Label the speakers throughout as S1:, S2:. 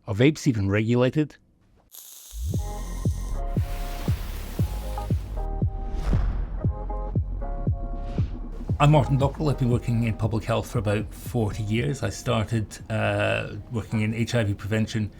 S1: Are vapes even regulated? I'm Martin Dockrell. I've been working in public health for about 40 years. I started working in HIV prevention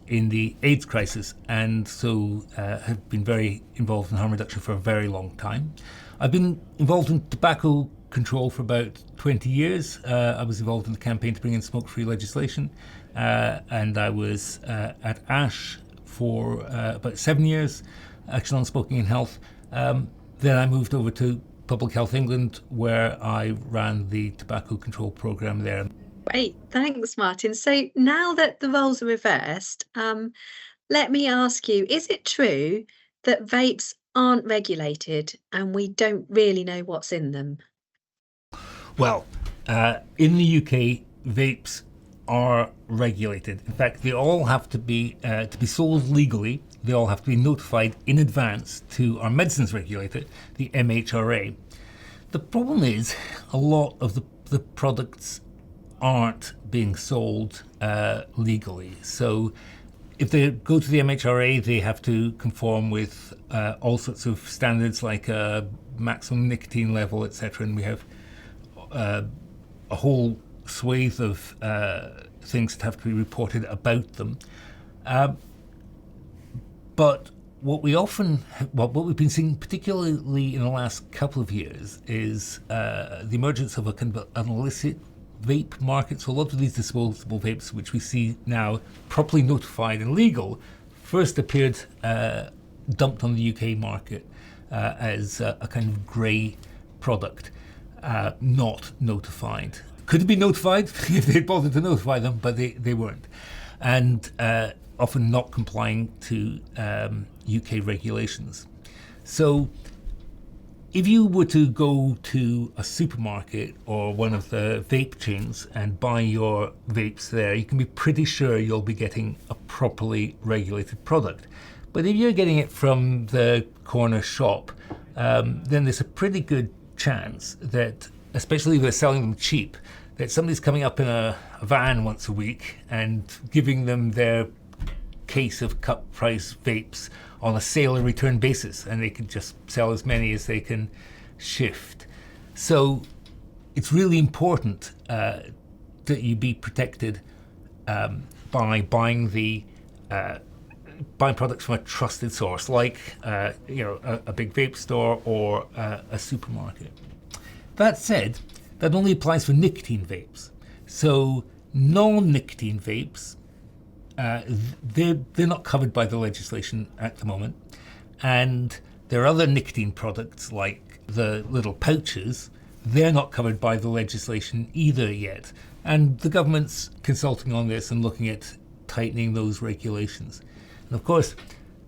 S1: in the AIDS crisis, and so have been very involved in harm reduction for a very long time. I've been involved in tobacco control for about 20 years. I was involved in the campaign to bring in smoke-free legislation, and I was at ASH for about 7 years, Action on Smoking and Health. Then I moved over to Public Health England, where I ran the tobacco control programme there.
S2: Great, thanks, Martin. So now that the roles are reversed, let me ask you, is it true that vapes aren't regulated and we don't really know what's in them?
S1: Well, in the UK, vapes are regulated. In fact, they all have to be sold legally. They all have to be notified in advance to our medicines regulator, the MHRA. The problem is a lot of the products aren't being sold legally. So if they go to the MHRA, they have to conform with all sorts of standards like maximum nicotine level, etc. And we have a whole swathe of things that have to be reported about them. But what we've been seeing, particularly in the last couple of years, is the emergence of a kind of an illicit vape market. So a lot of these disposable vapes, which we see now properly notified and legal, first appeared dumped on the UK market as a kind of grey product, not notified. Could have been notified if they'd bothered to notify them, but they weren't. And often not complying to UK regulations. So if you were to go to a supermarket or one of the vape chains and buy your vapes there, you can be pretty sure you'll be getting a properly regulated product. But if you're getting it from the corner shop, then there's a pretty good chance that, especially if they're selling them cheap, that somebody's coming up in a van once a week and giving them their case of cut price vapes on a sale and return basis, and they can just sell as many as they can shift. So it's really important that you be protected by buying buying products from a trusted source, like a big vape store or a supermarket. That said, that only applies for nicotine vapes. So non-nicotine vapes, they're not covered by the legislation at the moment, and there are other nicotine products like the little pouches. They're not covered by the legislation either yet, and the government's consulting on this and looking at tightening those regulations. And of course,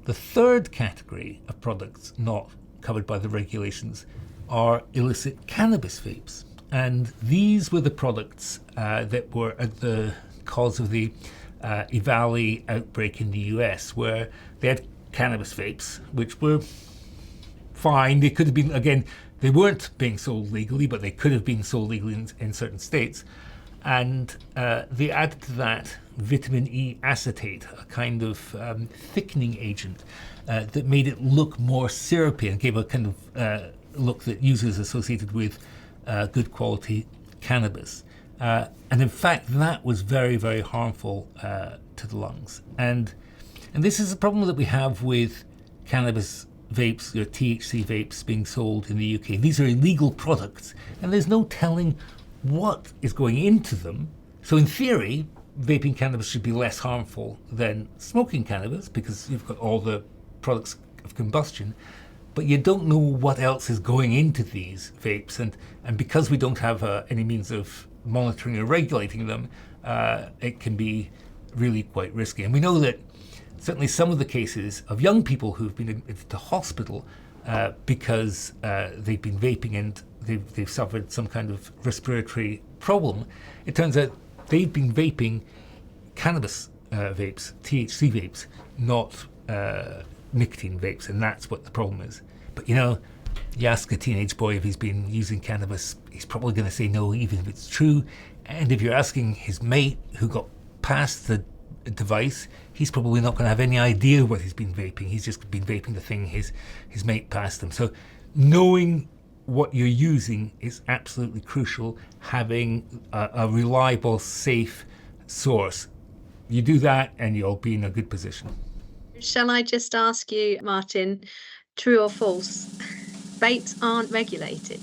S1: the third category of products not covered by the regulations are illicit cannabis vapes, and these were the products that were at the cause of the EVALI outbreak in the US, where they had cannabis vapes, which were fine. They could have been, again, they weren't being sold legally, but they could have been sold legally in certain states. And they added to that vitamin E acetate, a kind of thickening agent that made it look more syrupy and gave a kind of look that users associated with good quality cannabis. And in fact, that was very, very harmful to the lungs. And this is a problem that we have with cannabis vapes, or THC vapes being sold in the UK. These are illegal products, and there's no telling what is going into them. So in theory, vaping cannabis should be less harmful than smoking cannabis because you've got all the products of combustion, but you don't know what else is going into these vapes. And because we don't have any means of monitoring or regulating them, it can be really quite risky. And we know that certainly some of the cases of young people who've been admitted to hospital because they've been vaping and they've suffered some kind of respiratory problem, it turns out they've been vaping cannabis vapes, THC vapes, not nicotine vapes, and that's what the problem is. But you ask a teenage boy if he's been using cannabis, he's probably going to say no, even if it's true. And if you're asking his mate who got past the device, he's probably not going to have any idea what he's been vaping. He's just been vaping the thing his mate passed him. So knowing what you're using is absolutely crucial. Having a reliable, safe source. You do that and you'll be in a good position.
S2: Shall I just ask you, Martin, true or false? Vapes aren't regulated.